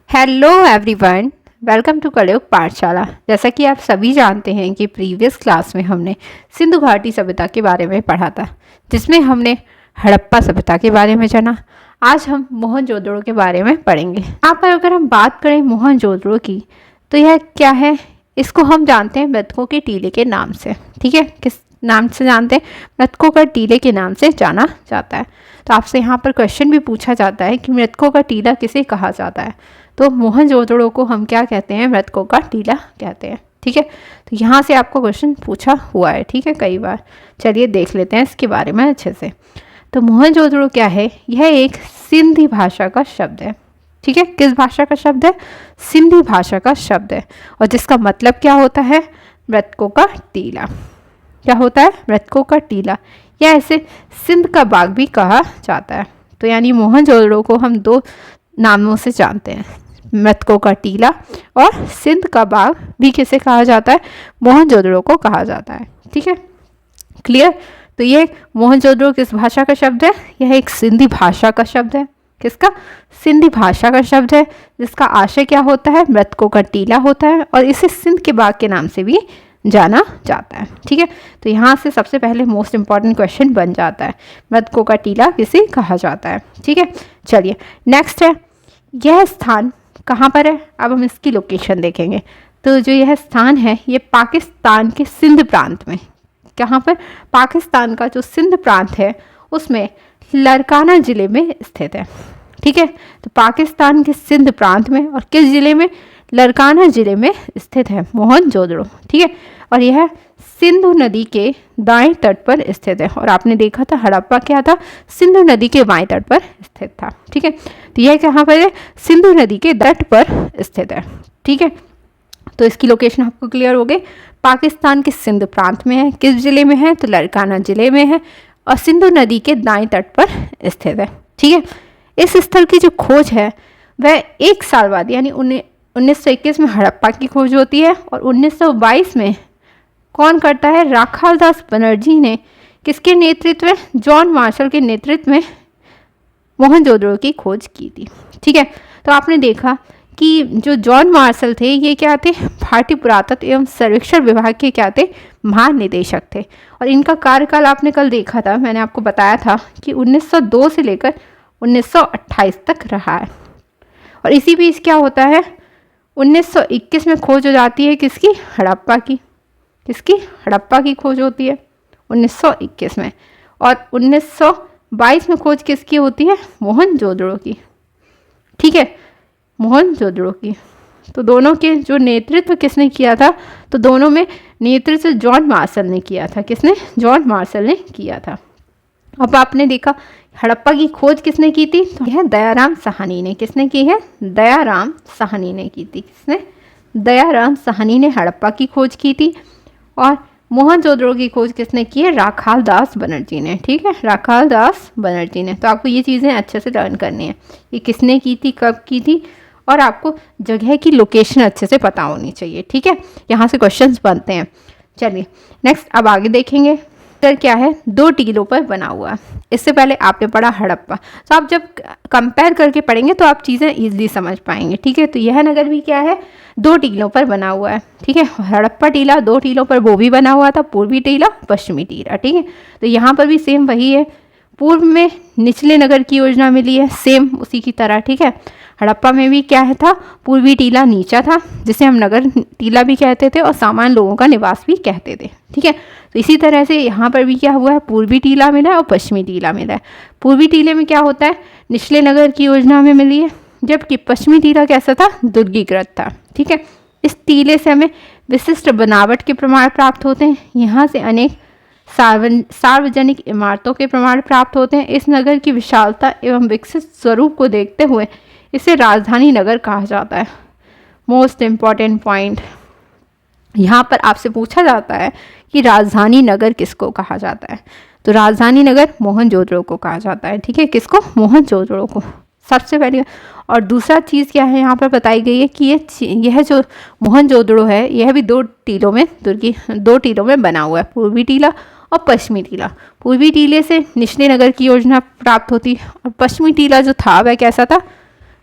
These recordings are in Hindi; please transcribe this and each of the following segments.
हेलो एवरीवन, वेलकम टू कलयुग पाठशाला। जैसा कि आप सभी जानते हैं कि प्रीवियस क्लास में हमने सिंधु घाटी सभ्यता के बारे में पढ़ा था, जिसमें हमने हड़प्पा सभ्यता के बारे में जाना। आज हम मोहनजोदड़ो के बारे में पढ़ेंगे। यहाँ पर अगर हम बात करें मोहनजोदड़ो की, तो यह क्या है? इसको हम जानते हैं मृतकों के टीले के नाम से। ठीक है, किस नाम से जानते हैं? मृतकों का टीले के नाम से जाना जाता है। तो आपसे यहाँ पर क्वेश्चन भी पूछा जाता है कि मृतकों का टीला किसे कहा जाता है, तो मोहनजोदड़ो को हम क्या कहते हैं? मृतकों का टीला कहते हैं। ठीक है, तो यहाँ से आपको क्वेश्चन पूछा हुआ है। ठीक है, कई बार। चलिए देख लेते हैं इसके बारे में अच्छे से। तो मोहनजोदड़ो क्या है? यह एक सिंधी भाषा का शब्द है। ठीक है, किस भाषा का शब्द है? सिंधी भाषा का शब्द है, और जिसका मतलब क्या होता है? मृतकों का टीला। क्या होता है? मृतकों का टीला, या ऐसे सिंध का बाग भी कहा जाता है। तो यानी मोहनजोदड़ो को हम दो नामों से जानते हैं, मृतकों का टीला और सिंध का बाग भी किसे कहा जाता है? मोहनजोदड़ो को कहा जाता है। ठीक है, क्लियर? तो ये मोहनजोदड़ो किस भाषा का शब्द है? यह एक सिंधी भाषा का शब्द है। किसका? सिंधी भाषा का शब्द है, जिसका आशय क्या होता है? मृतकों का टीला होता है, और इसे सिंध के बाग के नाम से भी जाना जाता है। ठीक है, तो यहाँ से सबसे पहले मोस्ट इंपॉर्टेंट क्वेश्चन बन जाता है, मृतकों का टीला किसे कहा जाता है। ठीक है, चलिए नेक्स्ट है, यह स्थान कहाँ पर है? अब हम इसकी लोकेशन देखेंगे। तो जो यह स्थान है, ये पाकिस्तान के सिंध प्रांत में। कहाँ पर? पाकिस्तान का जो सिंध प्रांत है, उसमें लरकाना ज़िले में स्थित है। ठीक है, तो पाकिस्तान के सिंध प्रांत में, और किस ज़िले में? लरकाना ज़िले में स्थित है मोहनजोदड़ो। ठीक है, और यह सिंधु नदी के दाएं तट पर स्थित है। और आपने देखा था हड़प्पा क्या था? सिंधु नदी के बाएं तट पर स्थित था। ठीक है, तो यह कहाँ पर है? सिंधु नदी के तट पर स्थित है। ठीक है, तो इसकी लोकेशन आपको क्लियर हो गई। पाकिस्तान के सिंध प्रांत में है। किस जिले में है? तो लरकाना जिले में है, और सिंधु नदी के दाएं तट पर स्थित है। ठीक है, इस स्थल की जो खोज है, वह एक साल बाद यानी 1921 में हड़प्पा की खोज होती है, और 1922 में कौन करता है? राखालदास बनर्जी ने। किसके नेतृत्व में? जॉन मार्शल के नेतृत्व में मोहनजोदड़ो की खोज की थी। ठीक है, तो आपने देखा कि जो जॉन मार्शल थे, ये क्या थे? भारतीय पुरातत्व एवं सर्वेक्षण विभाग के क्या थे? महानिदेशक थे। और इनका कार्यकाल आपने कल देखा था, मैंने आपको बताया था कि 1902 से लेकर 1928 तक रहा है। और इसी बीच क्या होता है? 1921 में खोज हो जाती है किसकी? हड़प्पा की। किसकी? हड़प्पा की खोज होती है 1921 में। और 1922 में खोज किसकी होती है? मोहनजोदड़ो की। ठीक है, मोहनजोदड़ो की। तो दोनों के जो नेतृत्व किसने किया था? तो दोनों में नेतृत्व जॉन मार्शल ने किया था। किसने? जॉन मार्शल ने किया था। अब आपने देखा हड़प्पा की खोज किसने की थी? तो यह दयाराम साहनी ने। किसने की है? दयाराम साहनी ने की थी। किसने? दयाराम साहनी ने हड़प्पा की खोज की थी। और मोहनजोदड़ो की खोज किसने की है? राखालदास बनर्जी ने। ठीक है, राखालदास बनर्जी ने। तो आपको ये चीज़ें अच्छे से लर्न करनी है, ये किसने की थी, कब की थी, और आपको जगह की लोकेशन अच्छे से पता होनी चाहिए। ठीक है, यहाँ से क्वेश्चंस बनते हैं। चलिए नेक्स्ट, अब आगे देखेंगे। सर क्या है? दो टीलों पर बना हुआ है। इससे पहले आपने पढ़ा हड़प्पा, तो आप जब कंपेयर करके पढ़ेंगे तो आप चीज़ें ईजिली समझ पाएंगे। ठीक है, तो यह नगर भी क्या है? दो टीलों पर बना हुआ है। ठीक है, हड़प्पा टीला दो टीलों पर वो भी बना हुआ था, पूर्वी टीला, पश्चिमी टीला। ठीक है, तो यहाँ पर भी सेम वही है। पूर्व में निचले नगर की योजना मिली है, सेम उसी की तरह। ठीक है, हड़प्पा में भी क्या है था? पूर्वी टीला नीचा था, जिसे हम नगर टीला भी कहते थे, और सामान्य लोगों का निवास भी कहते थे। ठीक है, तो इसी तरह से यहाँ पर भी क्या हुआ है? पूर्वी टीला मिला है और पश्चिमी टीला मिला है। पूर्वी टीले में क्या होता है? निचले नगर की योजना में मिली है, जबकि पश्चिमी टीला कैसा था? दुर्गीकृत था। ठीक है, इस टीले से हमें विशिष्ट बनावट के प्रमाण प्राप्त होते हैं। यहाँ से अनेक सार्वजनिक इमारतों के प्रमाण प्राप्त होते हैं। इस नगर की विशालता एवं विकसित स्वरूप को देखते हुए इसे राजधानी नगर कहा जाता है। मोस्ट इम्पॉर्टेंट पॉइंट, यहाँ पर आपसे पूछा जाता है कि राजधानी नगर किसको कहा जाता है? तो राजधानी नगर मोहनजोदड़ो को कहा जाता है। ठीक है, किसको? मोहनजोदड़ो को सबसे पहले। और दूसरा चीज़ क्या है यहाँ पर बताई गई है कि यह जो मोहनजोदड़ो है, यह भी दो टीलों में बना हुआ है, पूर्वी टीला और पश्चिमी टीला। पूर्वी टीले से निचले नगर की योजना प्राप्त होती, और पश्चिमी टीला जो था वह कैसा था?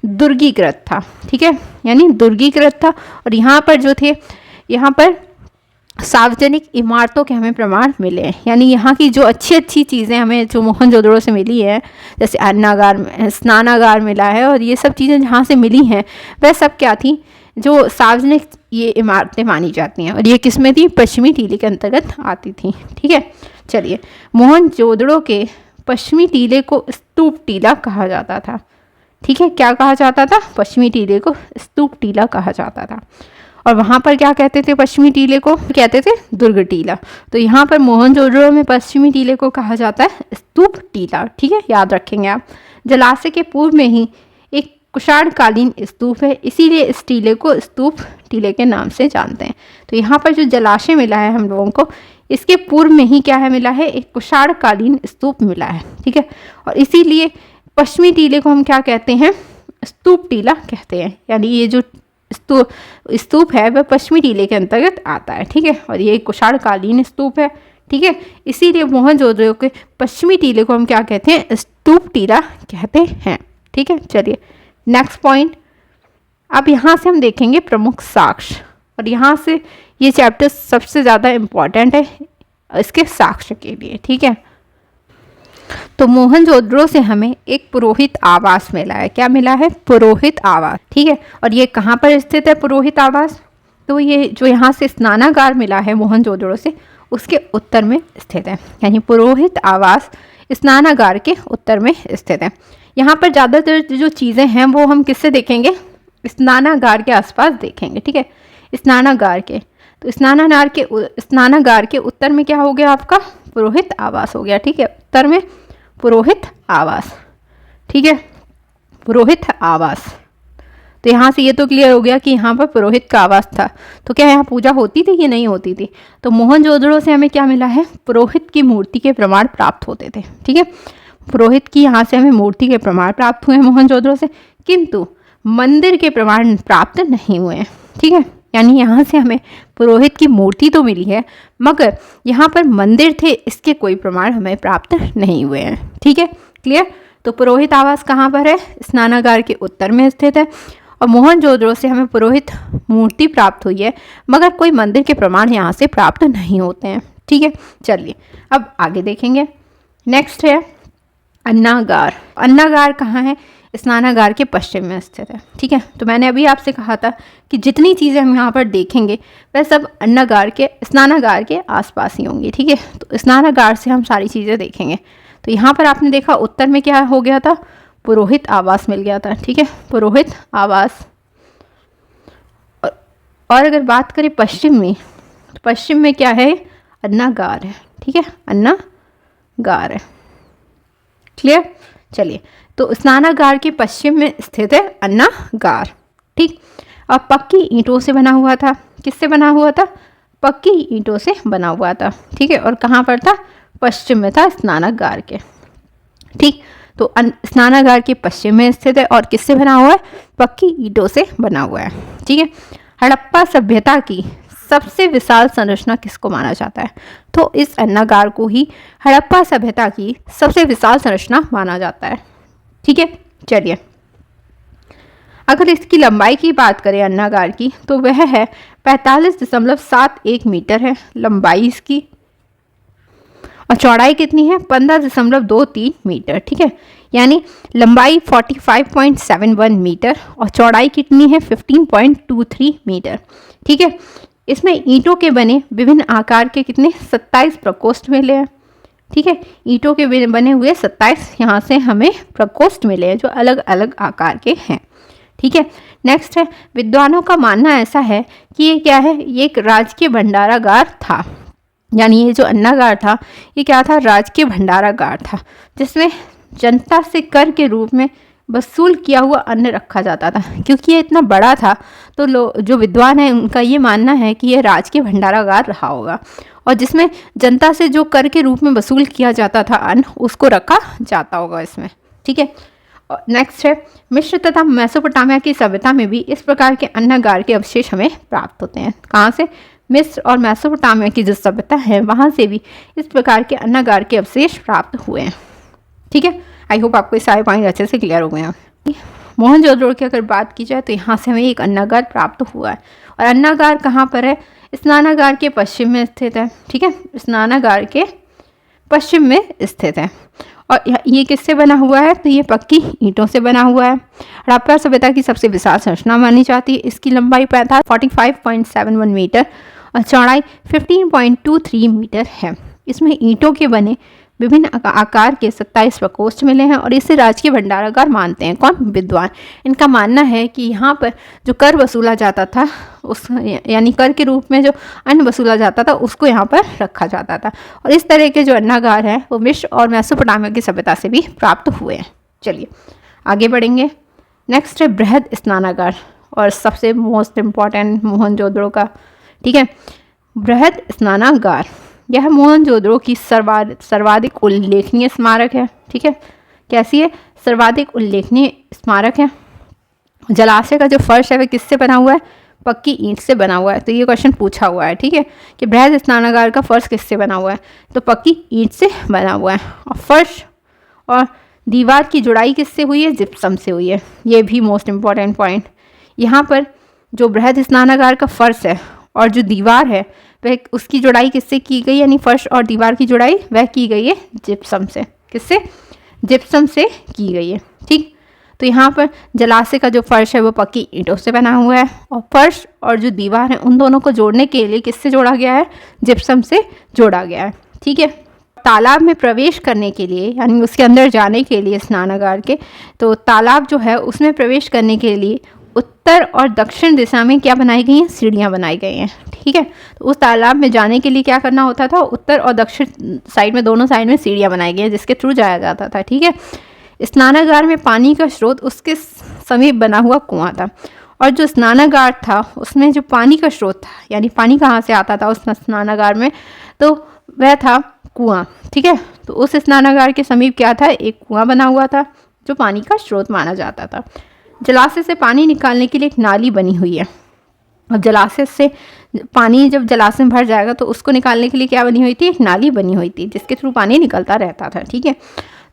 दुर्गीकृत था, ठीक है, यानी दुर्गीकृत था। और यहाँ पर जो थे, यहाँ पर सार्वजनिक इमारतों के हमें प्रमाण मिले हैं, यानी यहाँ की जो अच्छी अच्छी चीज़ें हमें जो मोहनजोदड़ो से मिली है, जैसे अन्नागार, स्नानागार मिला है, और ये सब चीज़ें जहाँ से मिली हैं वह सब क्या थी, जो सार्वजनिक ये इमारतें मानी जाती हैं, और ये किस में थी, पश्चिमी टीले के अंतर्गत आती थी, ठीक है। चलिए, मोहनजोदड़ो के पश्चिमी टीले को स्तूप टीला कहा जाता था, ठीक है, क्या कहा जाता था, पश्चिमी टीले को स्तूप टीला कहा जाता था। और वहाँ पर क्या कहते थे, पश्चिमी टीले को कहते थे दुर्ग टीला। तो यहाँ पर मोहनजोदड़ो में पश्चिमी टीले को कहा जाता है स्तूप टीला, ठीक है, याद रखेंगे आप। जलाशय के पूर्व में ही एक कुषाणकालीन स्तूप है, इसीलिए इस टीले को स्तूप टीले के नाम से जानते हैं। तो यहाँ पर जो जलाशय मिला है हम लोगों को, इसके पूर्व में ही क्या है मिला है, एक कुषाणकालीन स्तूप मिला है, ठीक है, और इसीलिए पश्चिमी टीले को हम क्या कहते हैं, स्तूप टीला कहते हैं, यानी ये जो स्तूप है वह पश्चिमी टीले के अंतर्गत आता है, ठीक है, और ये कुषाणकालीन स्तूप है, ठीक है, इसीलिए मोहनजोदड़ो के पश्चिमी टीले को हम क्या कहते हैं, स्तूप टीला कहते हैं, ठीक है। चलिए नेक्स्ट पॉइंट, अब यहाँ से हम देखेंगे प्रमुख साक्ष्य, और यहाँ से ये चैप्टर सबसे ज़्यादा इम्पॉर्टेंट है इसके साक्ष्य के लिए, ठीक है। तो मोहनजोदड़ो से हमें एक पुरोहित आवास मिला है, क्या मिला है, पुरोहित आवास, ठीक है, और ये कहाँ पर स्थित है पुरोहित आवास, तो ये जो यहाँ से स्नानागार मिला है मोहनजोदड़ो से, उसके उत्तर में स्थित है, यानी पुरोहित आवास स्नानागार के उत्तर में स्थित है। यहाँ पर ज़्यादातर जो चीज़ें हैं वो हम किससे देखेंगे, स्नानागार के आसपास देखेंगे, ठीक है, स्नानागार के, तो स्नानागार के उत्तर में क्या हो गया आपका, पुरोहित आवास हो गया, ठीक है, उत्तर में पुरोहित आवास, ठीक है, पुरोहित आवास। तो यहाँ से ये तो क्लियर हो गया कि यहाँ पर पुरोहित का आवास था। तो क्या यहाँ पूजा होती थी कि नहीं होती थी, तो मोहनजोदड़ो से हमें क्या मिला है, पुरोहित की मूर्ति के प्रमाण प्राप्त होते थे, ठीक है, पुरोहित की यहाँ से हमें मूर्ति के प्रमाण प्राप्त हुए मोहनजोदड़ो से, किंतु मंदिर के प्रमाण प्राप्त नहीं हुए हैं, ठीक है, यानी यहाँ से हमें पुरोहित की मूर्ति तो मिली है, मगर यहाँ पर मंदिर थे इसके कोई प्रमाण हमें प्राप्त नहीं हुए हैं, ठीक है, क्लियर। तो पुरोहित आवास कहाँ पर है, स्नानागार के उत्तर में स्थित है, और मोहनजोदड़ो से हमें पुरोहित मूर्ति प्राप्त हुई है, मगर कोई मंदिर के प्रमाण यहाँ से प्राप्त नहीं होते हैं, ठीक है। चलिए अब आगे देखेंगे, नेक्स्ट है अन्नागार। अन्नागार कहाँ है, स्नानागार के पश्चिम में स्थित है, ठीक है। तो मैंने अभी आपसे कहा था कि जितनी चीज़ें हम यहाँ पर देखेंगे वह सब स्नानागार के आसपास ही होंगी, ठीक है। तो स्नानागार से हम सारी चीज़ें देखेंगे। तो यहाँ पर आपने देखा उत्तर में क्या हो गया था, पुरोहित आवास मिल गया था, ठीक है, पुरोहित आवास। और अगर बात करें पश्चिम में, तो पश्चिम में क्या है, अन्नागार है, ठीक है, अन्नागार है, क्लियर। चलिए, तो स्नानागार के पश्चिम में स्थित है अन्नागार, ठीक। अब पक्की ईंटों से बना हुआ था, किससे बना हुआ था, पक्की ईंटों से बना हुआ था, ठीक है, और कहाँ पर था, पश्चिम में था स्नानागार के, ठीक। तो स्नानागार के पश्चिम में स्थित है और किससे बना हुआ है, पक्की ईंटों से बना हुआ है, ठीक है। हड़प्पा सभ्यता की सबसे विशाल संरचना किसको माना जाता है, तो इस अन्नागार को ही हड़प्पा सभ्यता की सबसे विशाल संरचना माना जाता है, ठीक है। चलिए, अगर इसकी लंबाई की बात करें अन्नागार की, तो वह है 45.71 मीटर है लंबाई इसकी, और चौड़ाई कितनी है, 15.23 मीटर, ठीक है, यानी लंबाई 45.71 मीटर और चौड़ाई कितनी है, 15.23 मीटर, ठीक है। इसमें ईंटों के बने विभिन्न आकार के कितने 27 प्रकोष्ठ मिले हैं, ठीक है, ईंटों के बने हुए 27 यहाँ से हमें प्रकोष्ठ मिले हैं जो अलग अलग आकार के हैं, ठीक है। नेक्स्ट है, विद्वानों का मानना ऐसा है कि ये क्या है, ये एक राजकीय भंडारागार था, यानी ये जो अन्नागार था ये क्या था, राजकीय भंडारागार था, जिसमें जनता से कर के रूप में वसूल किया हुआ अन्न रखा जाता था। क्योंकि ये इतना बड़ा था तो जो विद्वान है उनका ये मानना है कि ये राजकीय भंडारागार रहा होगा, और जिसमें जनता से जो कर के रूप में वसूल किया जाता था अन्न, उसको रखा जाता होगा इसमें, ठीक है। नेक्स्ट है, मिस्र तथा मेसोपोटामिया की सभ्यता में भी इस प्रकार के अन्नागार के अवशेष हमें प्राप्त होते हैं। कहाँ से, मिस्र और मेसोपोटामिया की जो सभ्यता है वहाँ से भी इस प्रकार के अन्नागार के अवशेष प्राप्त हुए हैं, ठीक है। आई होप आपको सारे पॉइंट अच्छे से क्लियर हो गए हैं। मोहनजोदड़ो की अगर बात की जाए तो यहाँ से हमें एक अन्नागार प्राप्त हुआ है। और अन्नागार कहाँ पर है? स्नानागार के पश्चिम में स्थित है। ठीक है, स्नानागार के पश्चिम में स्थित है। और ये किससे बना हुआ है? तो ये पक्की ईंटों से बना हुआ है। हड़प्पा सभ्यता की सबसे विशाल संरचना मानी जाती है। इसकी लंबाई 45.71 मीटर और चौड़ाई 15.23 मीटर है। इसमें ईंटों के बने विभिन्न आकार के 27 प्रकोष्ठ मिले हैं और इसे राजकीय भंडारागार मानते हैं। कौन? विद्वान। इनका मानना है कि यहाँ पर जो कर वसूला जाता था, उस यानी कर के रूप में जो अन्न वसूला जाता था उसको यहाँ पर रखा जाता था। और इस तरह के जो अन्नागार हैं वो मिस्र और मेसोपोटामिया की सभ्यता से भी प्राप्त हुए हैं। चलिए आगे बढ़ेंगे। नेक्स्ट है बृहद स्नानागार और सबसे मोस्ट इम्पॉर्टेंट मोहनजोदड़ो का। ठीक है, बृहद स्नानागार यह मोहनजोदड़ो की सर्वाधिक उल्लेखनीय स्मारक है। ठीक है, कैसी है? सर्वाधिक उल्लेखनीय स्मारक है। जलाशय का जो फर्श है वह किससे बना हुआ है? पक्की ईंट से बना हुआ है। तो ये क्वेश्चन पूछा हुआ है। ठीक है, कि बृहद स्नानागार का फर्श किससे बना हुआ है? तो पक्की ईंट से बना हुआ है। और फर्श और दीवार की जुड़ाई किससे हुई है? जिप्सम से हुई है। ये भी मोस्ट इम्पॉर्टेंट पॉइंट। यहाँ पर जो बृहद स्नानागार का फर्श है और जो दीवार है वह उसकी जुड़ाई किससे की गई? यानी फर्श और दीवार की जुड़ाई वह की गई है जिप्सम से। किससे? जिप्सम से की गई है। ठीक, तो यहाँ पर जलाशय का जो फर्श है वो पक्की ईंटों से बना हुआ है और फर्श और जो दीवार है उन दोनों को जोड़ने के लिए किससे जोड़ा गया है? जिप्सम से जोड़ा गया है। ठीक है, तालाब में प्रवेश करने के लिए यानी उसके अंदर जाने के लिए स्नानागार के, तो तालाब जो है उसमें प्रवेश करने के लिए उत्तर और दक्षिण दिशा में क्या बनाई गई हैं? सीढ़ियाँ बनाई गई हैं। ठीक है, तो उस तालाब में जाने के लिए क्या करना होता था? उत्तर और दक्षिण साइड में, दोनों साइड में सीढ़ियाँ बनाई गई हैं जिसके थ्रू जाया जाता था। ठीक है, स्नानागार में पानी का स्रोत उसके समीप बना हुआ कुआं था और जो स्नानागार था उसमें जो पानी का स्रोत था, यानी पानी कहाँ से आता था उस स्नानागार में? तो वह था कुआं। ठीक है, तो उस स्नानागार के समीप क्या था? एक कुआं बना हुआ था जो पानी का स्रोत माना जाता था। जलाशय से पानी निकालने के लिए एक नाली बनी हुई है। अब जलाशय से पानी जब जलाशय में भर जाएगा तो उसको निकालने के लिए क्या बनी हुई थी? एक नाली बनी हुई थी जिसके थ्रू पानी निकलता रहता था। ठीक है,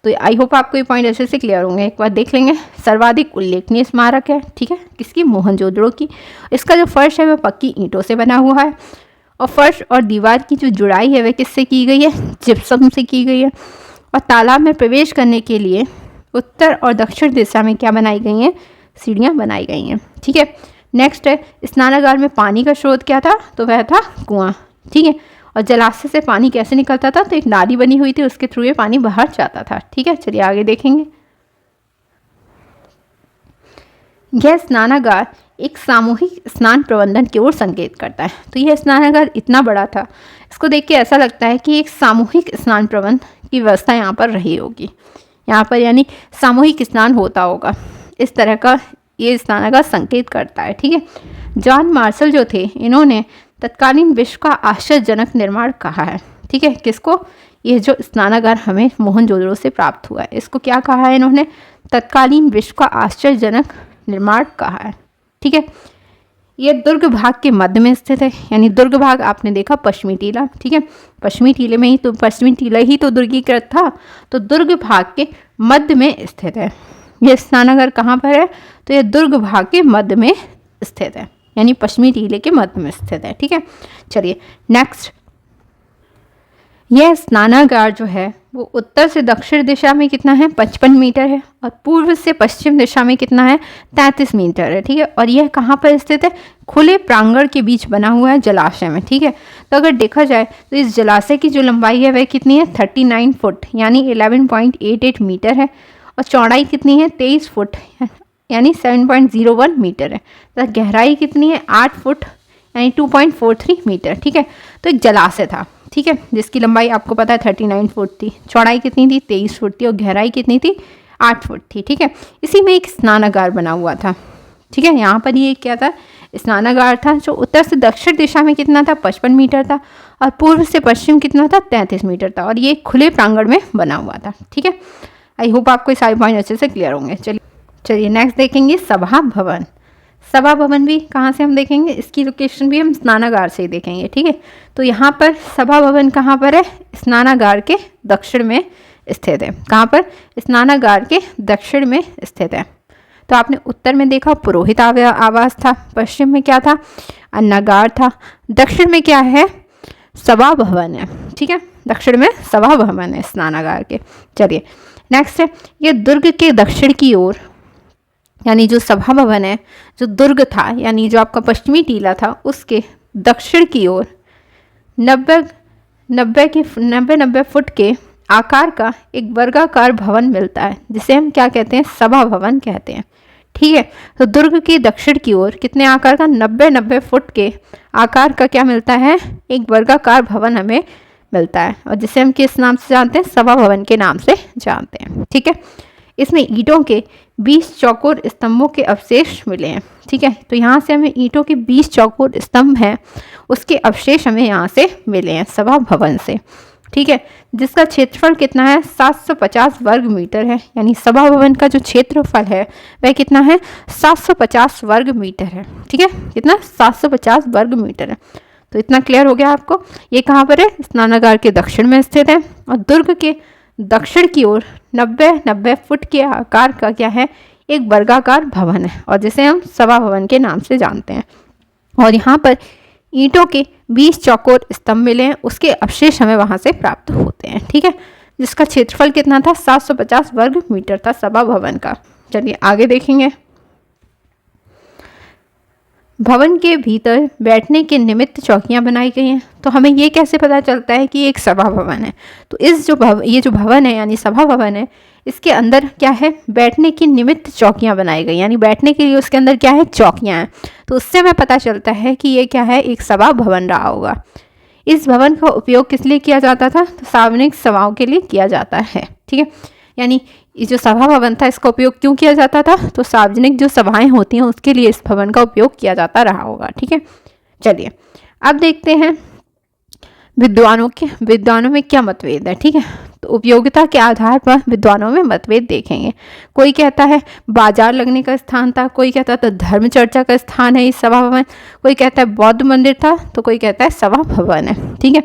तो आई होप आपको ये पॉइंट अच्छे से क्लियर होंगे। एक बार देख लेंगे। सर्वाधिक उल्लेखनीय स्मारक है। ठीक है, किसकी? मोहनजोदड़ो की। इसका जो फर्श है वह पक्की ईंटों से बना हुआ है और फर्श और दीवार की जो जुड़ाई है वह किससे की गई है? जिप्सम से की गई है। और तालाब में प्रवेश करने के लिए उत्तर और दक्षिण दिशा में क्या बनाई गई हैं? सीढ़ियाँ बनाई गई हैं। ठीक है, नेक्स्ट है स्नानागार में पानी का स्रोत क्या था? तो वह था कुआं। ठीक है, और जलाशय से पानी कैसे निकलता था? तो एक नाली बनी हुई थी, उसके थ्रू ये पानी बाहर जाता था। ठीक है, चलिए आगे देखेंगे। यह स्नानागार एक सामूहिक स्नान प्रबंधन की ओर संकेत करता है। तो यह स्नानागार इतना बड़ा था, इसको देख के ऐसा लगता है कि एक सामूहिक स्नान प्रबंध की व्यवस्था यहाँ पर रही होगी। यहाँ पर यानी सामूहिक स्नान होता होगा, इस तरह का ये स्नानागार संकेत करता है। ठीक है, जॉन मार्शल जो थे इन्होंने तत्कालीन विश्व का आश्चर्यजनक निर्माण कहा है। ठीक है, किसको? ये जो स्नानागार हमें मोहनजोदड़ो से प्राप्त हुआ है इसको क्या कहा है इन्होंने? तत्कालीन विश्व का आश्चर्यजनक निर्माण कहा है। ठीक है, ये दुर्ग भाग के मध्य में स्थित है। यानी दुर्ग भाग आपने देखा पश्चिमी टीला। ठीक है, पश्चिमी टीले में ही तो पश्चिमी टीला ही तो दुर्गीकृत था, तो दुर्ग भाग के मध्य में स्थित है। यह स्नानागार कहाँ पर है? तो यह दुर्ग भाग के मध्य में स्थित है, यानी पश्चिमी टीले के मध्य में स्थित है। ठीक है, चलिए नेक्स्ट। यह स्नानागार जो है वो उत्तर से दक्षिण दिशा में कितना है? 55 मीटर है और पूर्व से पश्चिम दिशा में कितना है? 33 मीटर है। ठीक है, और यह कहाँ पर स्थित है? खुले प्रांगण के बीच बना हुआ है, जलाशय में। ठीक है, तो अगर देखा जाए तो इस जलाशय की जो लंबाई है वह कितनी है? 39 फुट यानी 11.88 मीटर है और चौड़ाई कितनी है? 23 फुट यानी 7.01 मीटर है। तो गहराई कितनी है? 8 फुट यानी 2.43 मीटर। ठीक है, तो एक जलाशय था। ठीक है, जिसकी लंबाई आपको पता है 39 फुट थी, चौड़ाई कितनी थी? 23 फुट थी और गहराई कितनी थी? 8 फुट थी। ठीक है, इसी में एक स्नानागार बना हुआ था। ठीक है, यहाँ पर ये क्या था? स्नानागार था जो उत्तर से दक्षिण दिशा में कितना था? 55 मीटर था और पूर्व से पश्चिम कितना था? 33 मीटर था और ये खुले प्रांगण में बना हुआ था। ठीक है, आई होप आपको ये सारे पॉइंट अच्छे से क्लियर होंगे। चलिए नेक्स्ट देखेंगे सभा भवन। सभा भवन भी कहाँ से हम देखेंगे? इसकी लोकेशन भी हम स्नानागार से ही देखेंगे। ठीक है, तो यहाँ पर सभा भवन कहाँ पर है? स्नानागार के दक्षिण में स्थित है। कहाँ पर? स्नानागार के दक्षिण में स्थित है। तो आपने उत्तर में देखा पुरोहित आवास था, पश्चिम में क्या था, अन्नागार था, दक्षिण में क्या है, सभा भवन है। ठीक है, दक्षिण में सभा भवन है स्नानागार के। चलिए नेक्स्ट है, ये दुर्ग के दक्षिण की ओर, यानी जो सभा भवन है, जो दुर्ग था यानी जो आपका पश्चिमी टीला था, उसके दक्षिण की ओर 90 फुट के आकार का एक वर्गाकार भवन मिलता है, जिसे हम क्या कहते हैं, सभा भवन कहते हैं। ठीक है, तो दुर्ग के दक्षिण की ओर कितने आकार का, 90 फुट के आकार का क्या मिलता है, एक वर्गाकार भवन हमें मिलता है, और जिसे हम किस नाम से जानते हैं, सभा भवन के नाम से जानते हैं। ठीक है, इसमें ईंटों के 20 चौकोर स्तंभों के अवशेष मिले हैं। ठीक है, तो यहाँ से हमें ईंटों के 20 चौकोर स्तंभ हैं, उसके अवशेष हमें यहाँ से मिले हैं सभा भवन से। ठीक है, जिसका क्षेत्रफल कितना है, 750 वर्ग मीटर है, यानी सभा भवन का जो क्षेत्रफल है वह कितना है, 750 वर्ग मीटर है। ठीक है, कितना, 750 वर्ग मीटर है। तो इतना क्लियर हो गया आपको। ये कहाँ पर है, स्नानागार के दक्षिण में स्थित है, और दुर्ग के दक्षिण की ओर 90 फुट के आकार का क्या है, एक वर्गाकार भवन है, और जिसे हम सभा भवन के नाम से जानते हैं। और यहाँ पर ईंटों के 20 चौकोर स्तंभ मिले हैं, उसके अवशेष हमें वहाँ से प्राप्त होते हैं। ठीक है, जिसका क्षेत्रफल कितना था, 750 वर्ग मीटर था सभा भवन का। चलिए आगे देखेंगे। भवन के भीतर बैठने के निमित्त चौकियां बनाई गई हैं। तो हमें ये कैसे पता चलता है कि एक सभा भवन है, तो ये जो भवन है यानी सभा भवन है, इसके अंदर क्या है, बैठने की निमित्त चौकियां बनाई गई, यानी बैठने के लिए उसके अंदर क्या है, चौकियां हैं। तो उससे हमें पता चलता है कि ये क्या है, एक सभा भवन रहा होगा। इस भवन का उपयोग किस लिए किया जाता था, तो सार्वजनिक सभाओं के लिए किया जाता है। ठीक है, यानी ये जो सभा भवन था इसका उपयोग क्यों किया जाता था, तो सार्वजनिक जो सभाएं होती हैं उसके लिए इस भवन का उपयोग किया जाता रहा होगा। ठीक है, चलिए अब देखते हैं विद्वानों में क्या मतभेद है। ठीक है, तो उपयोगिता के आधार पर विद्वानों में मतभेद देखेंगे। कोई कहता है बाजार लगने का स्थान था, कोई कहता था धर्म चर्चा का स्थान है ये सभा भवन, कोई कहता है बौद्ध मंदिर था, तो कोई कहता है सभा भवन है। ठीक है,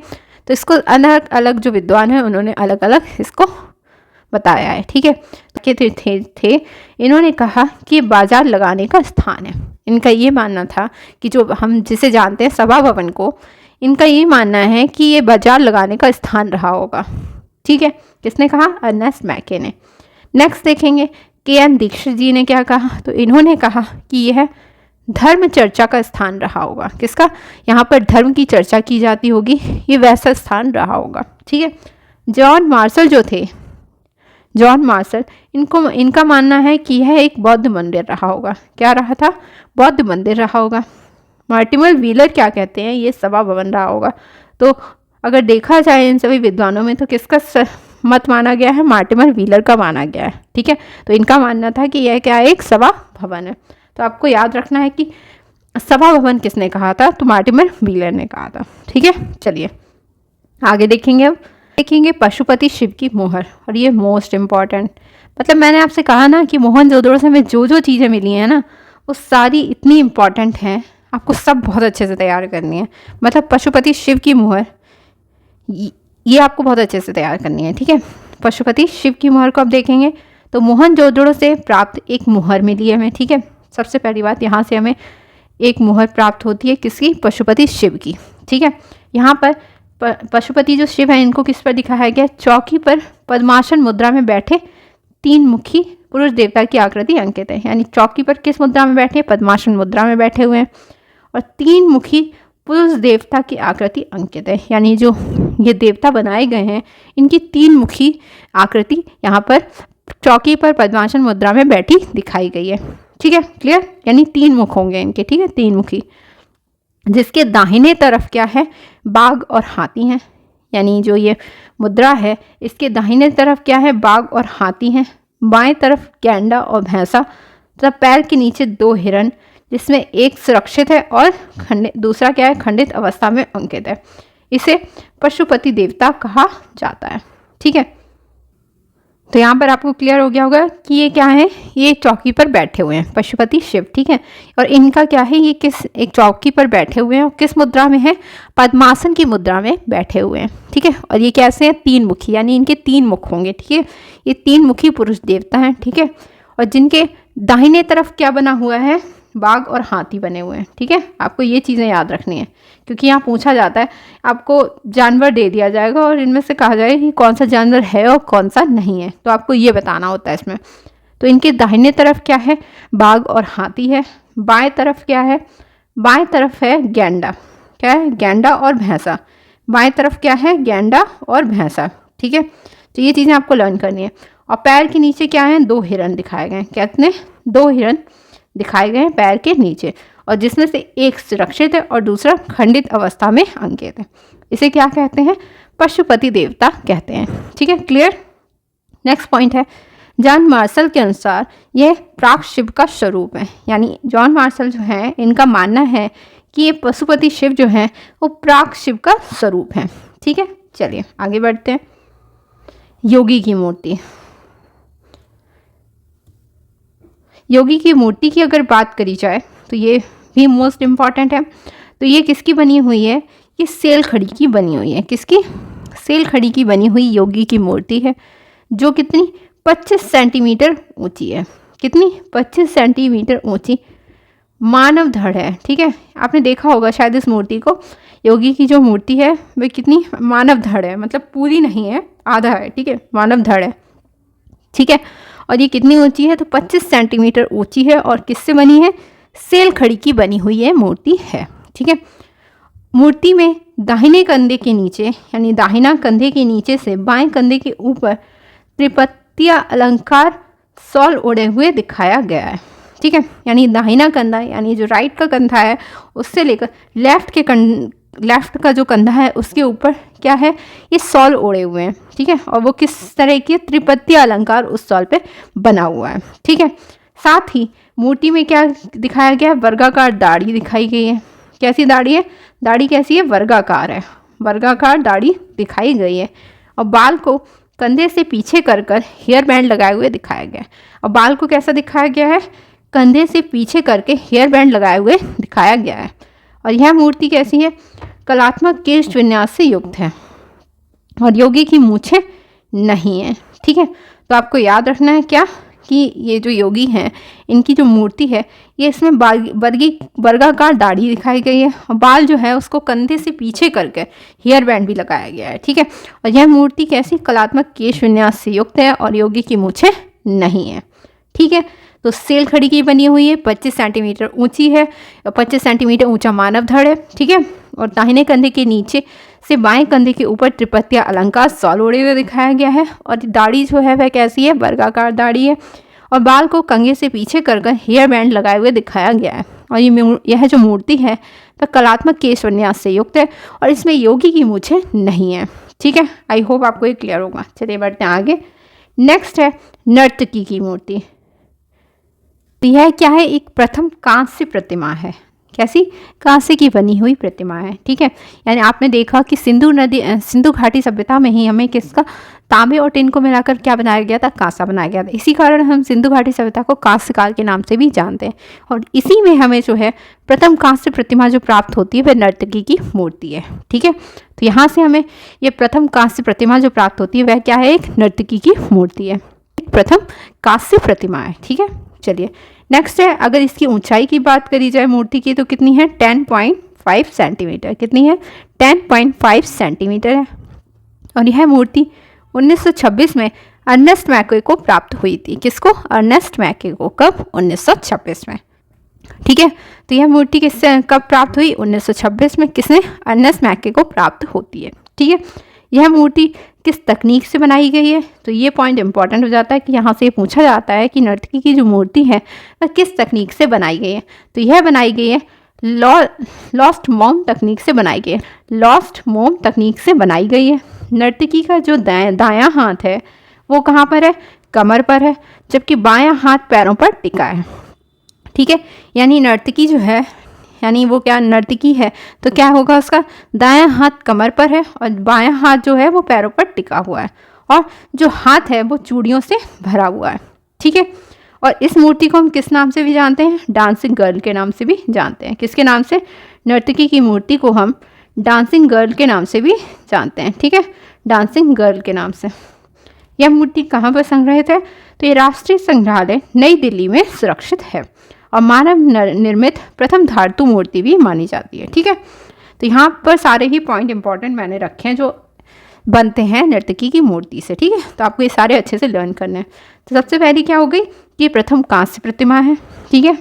तो इसको अलग अलग जो विद्वान है उन्होंने अलग अलग इसको बताया है। ठीक है, थे इन्होंने कहा कि बाजार लगाने का स्थान है। इनका ये मानना था कि जो हम जिसे जानते हैं सभा भवन को, इनका ये मानना है कि ये बाजार लगाने का स्थान रहा होगा। ठीक है, किसने कहा, अर्नेस्ट मैके ने। नेक्स्ट देखेंगे के.एन. दीक्षित जी ने क्या कहा, तो इन्होंने कहा कि यह धर्म चर्चा का स्थान रहा होगा। किसका, यहाँ पर धर्म की चर्चा की जाती होगी, ये वैसा स्थान रहा होगा। ठीक है, जॉन मार्शल इनका मानना है कि यह एक बौद्ध मंदिर रहा होगा। क्या रहा था, बौद्ध मंदिर रहा होगा। मार्टिमर व्हीलर क्या कहते हैं, ये सभा भवन रहा होगा। तो अगर देखा जाए इन सभी विद्वानों में तो किसका मत माना गया है, मार्टिमर व्हीलर का माना गया है। ठीक है, तो इनका मानना था कि यह क्या है, एक सभा भवन है। तो आपको याद रखना है कि सभा भवन किसने कहा था, तो मार्टिमर व्हीलर ने कहा था। ठीक है, चलिए आगे देखेंगे। अब देखेंगे पशुपति शिव की मोहर, और ये मोस्ट इम्पॉर्टेंट, मतलब मैंने आपसे कहा ना कि मोहनजोदड़ो से हमें जो जो चीज़ें मिली हैं ना वो सारी इतनी इम्पॉर्टेंट हैं, आपको सब बहुत अच्छे से तैयार करनी है। मतलब पशुपति शिव की मोहर ये आपको बहुत अच्छे से तैयार करनी है। ठीक है, पशुपति शिव की मोहर को आप देखेंगे तो मोहनजोदड़ो से प्राप्त एक मोहर मिली है हमें। ठीक है, सबसे पहली बात यहाँ से हमें एक मोहर प्राप्त होती है, किसकी, पशुपति शिव की। ठीक है, यहाँ पर पशुपति जो शिव है इनको किस पर दिखाया गया, चौकी पर पद्मासन मुद्रा में बैठे 3 मुखी पुरुष देवता की आकृति अंकित है। यानी चौकी पर किस मुद्रा में बैठे, पद्मासन मुद्रा में बैठे हुए हैं, और 3 मुखी पुरुष देवता की आकृति अंकित है। यानी जो ये देवता बनाए गए हैं इनकी 3 मुखी आकृति यहाँ पर चौकी पर पद्मासन मुद्रा में बैठी दिखाई गई है। ठीक है, क्लियर, यानी 3 मुख होंगे इनके। ठीक है, 3 मुखी, जिसके दाहिने तरफ क्या है, बाघ और हाथी हैं। यानी जो ये मुद्रा है इसके दाहिने तरफ क्या है, बाघ और हाथी हैं, बाएं तरफ गैंडा और भैंसा तथा पैर के नीचे 2 हिरण, जिसमें एक सुरक्षित है और दूसरा क्या है, खंडित अवस्था में अंकित है। इसे पशुपति देवता कहा जाता है। ठीक है, तो यहाँ पर आपको क्लियर हो गया होगा कि ये क्या है, ये चौकी पर बैठे हुए हैं पशुपति शिव। ठीक है, और इनका क्या है, ये किस एक चौकी पर बैठे हुए हैं और किस मुद्रा में है, पद्मासन की मुद्रा में बैठे हुए हैं। ठीक है, और ये कैसे हैं, 3 मुखी, यानी इनके 3 मुख होंगे। ठीक है, ये 3 मुखी पुरुष देवता हैं। ठीक है, और जिनके दाहिने तरफ क्या बना हुआ है, बाघ और हाथी बने हुए हैं। ठीक है, आपको ये चीज़ें याद रखनी है, क्योंकि यहाँ पूछा जाता है, आपको जानवर दे दिया जाएगा और इनमें से कहा जाएगा कि कौन सा जानवर है और कौन सा नहीं है, तो आपको ये बताना होता है इसमें। तो इनके दाहिने तरफ क्या है, बाघ और हाथी है। बाएं तरफ क्या है, बाएं तरफ है गैंडा। क्या है, गैंडा और भैंसा। बाएं तरफ क्या है, गैंडा और भैंसा। ठीक है, तो ये चीज़ें आपको लर्न करनी है। और पैर के नीचे क्या है, 2 हिरन दिखाए गए हैं। कितने, 2 हिरन दिखाए गए हैं पैर के नीचे, और जिसमें से एक सुरक्षित है और दूसरा खंडित अवस्था में अंकित है। इसे क्या कहते हैं, पशुपति देवता कहते हैं। ठीक है, क्लियर। नेक्स्ट पॉइंट है, जॉन मार्शल के अनुसार यह प्राक शिव का स्वरूप है। यानी जॉन मार्शल जो है, इनका मानना है कि ये पशुपति शिव जो है वो प्राक शिव का स्वरूप है। ठीक है, चलिए आगे बढ़ते हैं। योगी की मूर्ति। योगी की मूर्ति की अगर बात करी जाए तो ये भी मोस्ट इम्पॉर्टेंट है। तो ये किसकी बनी हुई है, ये सेल खड़ी की बनी हुई है। किसकी, सेल खड़ी की बनी हुई योगी की मूर्ति है, जो कितनी, 25 सेंटीमीटर ऊंची है। कितनी, 25 सेंटीमीटर ऊंची मानव धड़ है। ठीक है, आपने देखा होगा शायद इस मूर्ति को। योगी की जो मूर्ति है वह कितनी, मानव धड़ है, मतलब पूरी नहीं है, आधा है। ठीक है, मानव धड़ है। ठीक है, और ये कितनी ऊंची है, तो 25 सेंटीमीटर ऊंची है। और किससे बनी है, सेल खड़ी की बनी हुई है मूर्ति है। ठीक है, मूर्ति में दाहिने कंधे के नीचे, यानी दाहिना कंधे के नीचे से बाएं कंधे के ऊपर त्रिपत्तिया अलंकार सॉल ओढ़े हुए दिखाया गया है। ठीक है, यानी दाहिना कंधा, यानी जो राइट का कंधा है, उससे लेकर लेफ्ट का जो कंधा है उसके ऊपर क्या है, ये सॉल ओढ़े हुए हैं। ठीक है, और वो किस तरह की, त्रिपत्तिया अलंकार उस सॉल पे बना हुआ है। ठीक है, साथ ही मूर्ति में क्या दिखाया गया है, वर्गाकार दाढ़ी दिखाई गई है। कैसी दाढ़ी है, दाढ़ी कैसी है, वर्गाकार है, वर्गाकार दाढ़ी दिखाई गई है। और बाल को कंधे से पीछे कर कर हेयर बैंड लगाए हुए दिखाया गया है। और बाल को कैसा दिखाया गया है, कंधे से पीछे करके हेयर बैंड लगाए हुए दिखाया गया है। और यह मूर्ति कैसी है, कलात्मक केश विन्यास से युक्त है, और योगी की मूछें नहीं है। ठीक है, तो आपको याद रखना है क्या, कि ये जो योगी हैं, इनकी जो मूर्ति है, ये इसमें वर्गाकार दाढ़ी दिखाई गई है, और बाल जो है उसको कंधे से पीछे करके हेयर बैंड भी लगाया गया है। ठीक है, और यह मूर्ति कैसी, कलात्मक केश विन्यास से युक्त है, और योगी की मूछें नहीं है। ठीक है, तो सेल खड़ी की बनी हुई है, 25 सेंटीमीटर ऊंची है, 25 सेंटीमीटर ऊंचा मानव धड़ है। ठीक है, और दाहिने कंधे के नीचे से बाएं कंधे के ऊपर त्रिपत्तिया अलंकार सॉल ओढ़े हुए दिखाया गया है। और दाढ़ी जो है वह कैसी है, वर्गाकार दाढ़ी है, और बाल को कंघे से पीछे कर हेयर बैंड लगाए हुए दिखाया गया है। और यह जो मूर्ति है वह कलात्मक केश विन्यास से युक्त है, और इसमें योगी की मूछें नहीं है। ठीक है, आई होप आपको ये क्लियर होगा। चलिए बढ़ते हैं आगे। नेक्स्ट है नर्तकी की मूर्ति। तो यह क्या है, एक प्रथम कांस्य प्रतिमा है। कैसी, कांसे की बनी हुई प्रतिमा है। ठीक है, यानी आपने देखा कि सिंधु घाटी सभ्यता में ही हमें किसका, तांबे और टिन को मिलाकर क्या बनाया गया था, कांसा बनाया गया था। इसी कारण हम सिंधु घाटी सभ्यता को कांस्य काल के नाम से भी जानते हैं। और इसी में हमें जो है प्रथम कांस्य प्रतिमा जो प्राप्त होती है वह नर्तकी की मूर्ति है। ठीक है, तो यहाँ से हमें ये प्रथम कांस्य प्रतिमा जो प्राप्त होती है वह क्या है, एक नर्तकी की मूर्ति है, एक प्रथम कांस्य प्रतिमा है। ठीक है, चलिए नेक्स्ट है, अगर इसकी ऊंचाई की बात करी जाए मूर्ति की, तो कितनी है, 10.5 सेंटीमीटर। कितनी है, 10.5 सेंटीमीटर है। और यह मूर्ति 1926 में अर्नेस्ट मैके को प्राप्त हुई थी। किसको, अर्नेस्ट मैके को। कब, 1926 में। ठीक है, तो यह मूर्ति किससे कब प्राप्त हुई, 1926 में। किसने, अर्नेस्ट मैके को प्राप्त होती है। ठीक है, यह मूर्ति किस तकनीक से बनाई गई है, तो ये पॉइंट इंपॉर्टेंट हो जाता है कि यहाँ से पूछा जाता है कि नर्तकी की जो मूर्ति है वह किस तकनीक से बनाई गई है। तो यह बनाई गई है लॉस्ट मोम तकनीक से बनाई गई है। लॉस्ट मोम तकनीक से बनाई गई है। नर्तकी का जो दायां हाथ है वो कहाँ पर है, कमर पर है, जबकि बायां हाथ पैरों पर टिका है। ठीक है, यानी नर्तकी जो है, यानी वो क्या नर्तकी है, तो क्या होगा, उसका दायां हाथ कमर पर है और बायां हाथ जो है वो पैरों पर टिका हुआ है, और जो हाथ है वो चूड़ियों से भरा हुआ है। ठीक है, और इस मूर्ति को हम किस नाम से भी जानते हैं, डांसिंग गर्ल के नाम से भी जानते हैं। किसके नाम से, नर्तकी की मूर्ति को हम डांसिंग गर्ल के नाम से भी जानते हैं। ठीक है, डांसिंग गर्ल के नाम से। यह मूर्ति कहाँ पर संग्रहित है? तो ये राष्ट्रीय संग्रहालय नई दिल्ली में सुरक्षित है और मानव निर्मित प्रथम धातु मूर्ति भी मानी जाती है। ठीक है, तो यहाँ पर सारे ही पॉइंट इंपॉर्टेंट मैंने रखे हैं जो बनते हैं नर्तकी की मूर्ति से। ठीक है, तो आपको ये सारे अच्छे से लर्न करने हैं। तो सबसे पहली क्या हो गई कि ये प्रथम कांस्य प्रतिमा है। ठीक है,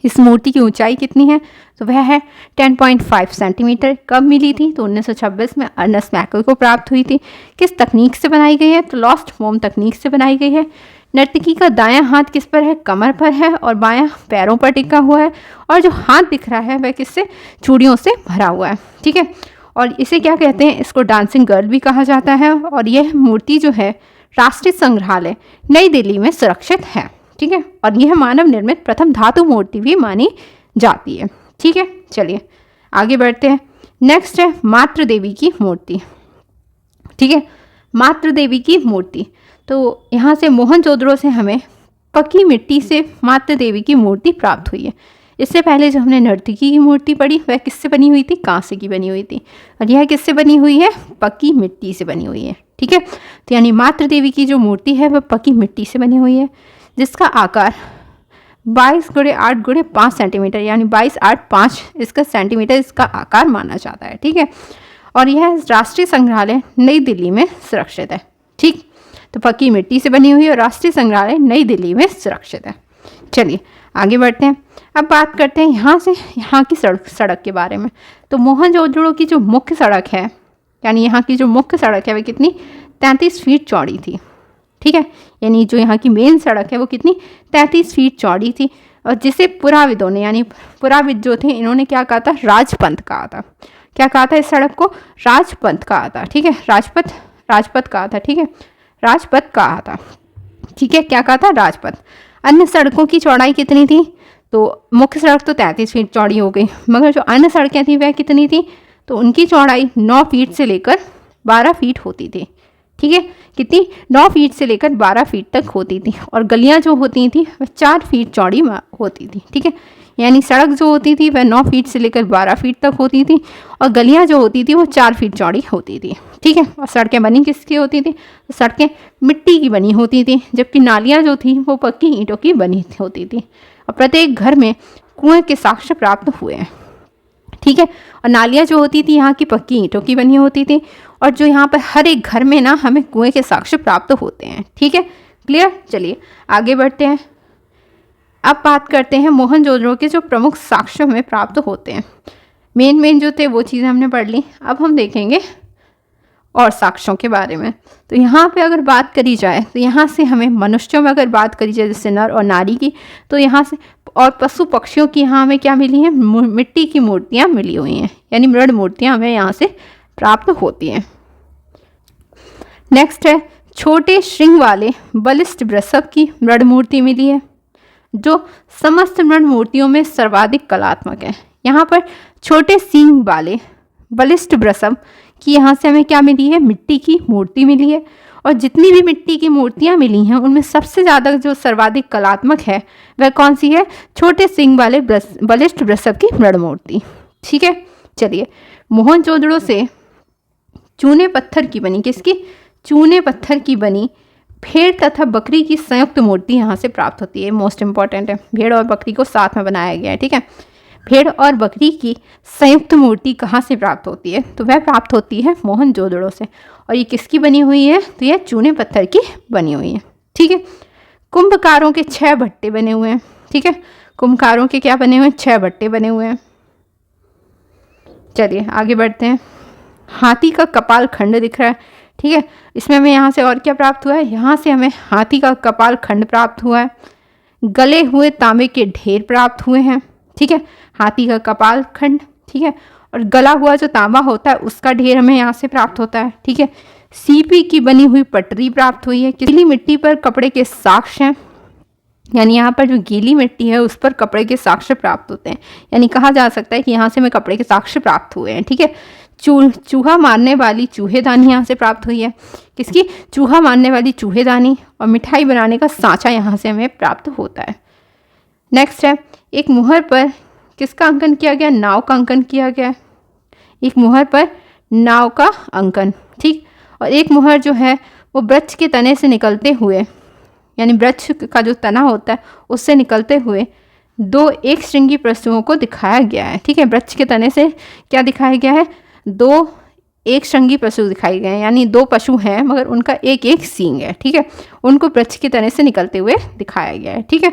इस मूर्ति की ऊंचाई कितनी है? तो वह है 10.5 सेंटीमीटर। कब मिली थी? तो 1926 में अर्नेस्ट मैकल को प्राप्त हुई थी। किस तकनीक से बनाई गई है? तो लॉस्ट फोम तकनीक से बनाई गई है। नर्तकी का दायां हाथ किस पर है? कमर पर है और बायां पैरों पर टिका हुआ है और जो हाथ दिख रहा है वह किससे? चूड़ियों से भरा हुआ है। ठीक है, और इसे क्या कहते हैं? इसको डांसिंग गर्ल भी कहा जाता है और यह मूर्ति जो है राष्ट्रीय संग्रहालय नई दिल्ली में सुरक्षित है। ठीक है, और यह मानव निर्मित प्रथम धातु मूर्ति भी मानी जाती है। ठीक है, चलिए आगे बढ़ते हैं। नेक्स्ट है मातृ देवी की मूर्ति। ठीक है, मातृ देवी की मूर्ति, तो यहाँ से मोहनजोदड़ो से हमें पक्की मिट्टी से मातृ देवी की मूर्ति प्राप्त हुई है। इससे पहले जो हमने नर्तकी की मूर्ति पढ़ी वह किससे बनी हुई थी? कांसे की बनी हुई थी। और यह किससे बनी हुई है? पक्की मिट्टी से बनी हुई है। ठीक है, तो यानी मातृ देवी की जो मूर्ति है वह पक्की मिट्टी से बनी हुई है, जिसका आकार 22x8x5 सेंटीमीटर यानी 22/8 इसका सेंटीमीटर इसका आकार माना जाता है। ठीक है, और यह राष्ट्रीय संग्रहालय नई दिल्ली में सुरक्षित है। ठीक, तो पक्की मिट्टी से बनी हुई और राष्ट्रीय संग्रहालय नई दिल्ली में सुरक्षित है। चलिए आगे बढ़ते हैं। अब बात करते हैं यहाँ की सड़क के बारे में। तो मोहनजोदड़ो की जो मुख्य सड़क है, यानी यहाँ की जो मुख्य सड़क है वह कितनी? 33 फीट चौड़ी थी। ठीक है, यानी जो यहाँ की मेन सड़क है वो कितनी? 33 फीट चौड़ी थी और जिसे पुराविदों ने, यानी पुराविद जो थे इन्होंने क्या कहा था? राजपंथ कहा था। क्या कहा था? इस सड़क को राजपंथ कहा था। ठीक है, राजपथ कहा था। ठीक है, राजपथ कहा था। ठीक है, क्या कहा था? राजपथ। अन्य सड़कों की चौड़ाई कितनी थी? तो मुख्य सड़क तो 33 फीट चौड़ी हो गई, मगर जो अन्य सड़कें थी वह कितनी थी? तो उनकी चौड़ाई 9 फीट से लेकर 12 फीट होती थी। ठीक है, कितनी? 9 फीट से लेकर 12 फीट तक होती थी और गलियां जो होती थी वह 4 फीट चौड़ी होती थी। ठीक है, यानी सड़क जो होती थी वह 9 फीट से लेकर 12 फीट तक होती थी और गलियां जो होती थी वो 4 फीट चौड़ी होती थी। ठीक है, और सड़कें बनी किसकी होती थी? तो सड़कें मिट्टी की बनी होती थी, जबकि नालियाँ जो थी वो पक्की ईंटों की बनी होती थी और प्रत्येक घर में कुएं के साक्ष्य प्राप्त हुए हैं। ठीक है, और नालियाँ जो होती थी यहाँ की पक्की ईंटों की बनी होती थी और जो यहाँ पर हर एक घर में ना हमें कुएं के साक्ष्य प्राप्त होते हैं। ठीक है, क्लियर? चलिए आगे बढ़ते हैं। अब बात करते हैं मोहनजोदड़ो के जो प्रमुख साक्ष्य हमें प्राप्त होते हैं। मेन जो थे वो चीज़ें हमने पढ़ ली। अब हम देखेंगे और साक्ष्यों के बारे में। तो यहाँ पे अगर बात करी जाए तो यहाँ से हमें मनुष्यों में अगर बात करी जाए जैसे नर और नारी की, तो यहाँ से और पशु पक्षियों की यहाँ हमें क्या मिली है? मिट्टी की मूर्तियाँ मिली हुई हैं, यानी मृद मूर्तियाँ हमें यहाँ से प्राप्त होती हैं। नेक्स्ट है छोटे श्रृंग वाले बलिष्ठ वृषभ की मृद मूर्ति मिली है, जो समस्त मृद मूर्तियों में सर्वाधिक कलात्मक है। यहाँ पर छोटे सींग वाले बलिष्ठ वृषभ कि यहाँ से हमें क्या मिली है? मिट्टी की मूर्ति मिली है और जितनी भी मिट्टी की मूर्तियाँ मिली हैं उनमें सबसे ज़्यादा जो सर्वाधिक कलात्मक है वह कौन सी है? छोटे सिंग वाले बलिष्ठ वृषभ की मृद मूर्ति। ठीक है, चलिए मोहनजोदड़ो से चूने पत्थर की बनी, किसकी? चूने पत्थर की बनी भेड़ तथा बकरी की संयुक्त मूर्ति यहाँ से प्राप्त होती है। मोस्ट इंपॉर्टेंट है, भेड़ और बकरी को साथ में बनाया गया है। ठीक है, भेड़ और बकरी की संयुक्त मूर्ति कहाँ से प्राप्त होती है? तो वह प्राप्त होती है मोहनजोदड़ो से और ये किसकी बनी हुई है? तो यह चूने पत्थर की बनी हुई है। ठीक है, कुंभकारों के 6 भट्टे बने हुए हैं। ठीक है, कुंभकारों के क्या बने हुए हैं? 6 भट्टे बने हुए हैं। चलिए आगे बढ़ते हैं। हाथी का कपाल खंड दिख रहा है। ठीक है, इसमें हमें यहाँ से और क्या प्राप्त हुआ है? यहाँ से हमें हाथी का कपाल खंड प्राप्त हुआ है। गले हुए तांबे के ढेर प्राप्त हुए हैं। ठीक है, हाथी का कपाल खंड, ठीक है, और गला हुआ जो तांबा होता है उसका ढेर हमें यहाँ से प्राप्त होता है। ठीक है, सीपी की बनी हुई पटरी प्राप्त हुई है। गीली मिट्टी पर कपड़े के साक्ष्य हैं, यानी यहाँ पर जो गीली मिट्टी है उस पर कपड़े के साक्ष्य प्राप्त होते हैं, यानी कहा जा सकता है कि यहाँ से हमें कपड़े के साक्ष्य प्राप्त हुए हैं। ठीक है, चूहा मारने वाली चूहेदानी यहाँ से प्राप्त हुई है। किसकी? चूहा मारने वाली चूहेदानी। और मिठाई बनाने का सांचा यहाँ से हमें प्राप्त होता है। नेक्स्ट है एक मुहर पर किसका अंकन किया गया? नाव का अंकन किया गया। एक मुहर पर नाव का अंकन, ठीक, और एक मुहर जो है वो वृक्ष के तने से निकलते हुए, यानी वृक्ष का जो तना होता है उससे निकलते हुए दो एक श्रृंगी पशुओं को दिखाया गया है। ठीक है, वृक्ष के तने से क्या दिखाया गया है? दो एक श्रृंगी पशु दिखाए गए हैं, यानी दो पशु हैं मगर उनका एक एक सींग है। ठीक है, उनको वृक्ष के तने से निकलते हुए दिखाया गया है। ठीक है,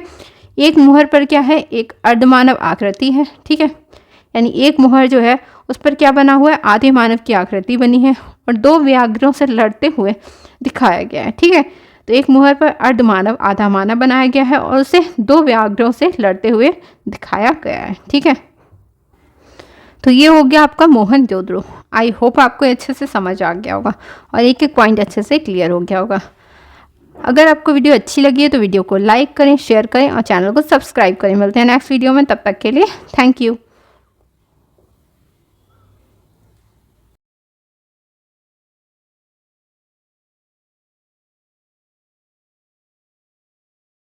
एक मुहर पर क्या है? एक अर्धमानव आकृति है। ठीक है, यानी एक मुहर जो है उस पर क्या बना हुआ है? आधे मानव की आकृति बनी है और दो व्याघ्रों से लड़ते हुए दिखाया गया है। ठीक है, तो एक मुहर पर अर्धमानव आधा मानव बनाया गया है और उसे दो व्याघ्रों से लड़ते हुए दिखाया गया है। ठीक है, तो ये हो गया आपका मोहनजोदड़ो। आई होप आपको अच्छे से समझ आ गया होगा और एक एक पॉइंट अच्छे से क्लियर हो गया होगा। अगर आपको वीडियो अच्छी लगी है तो वीडियो को लाइक करें, शेयर करें और चैनल को सब्सक्राइब करें। मिलते हैं नेक्स्ट वीडियो में, तब तक के लिए थैंक यू।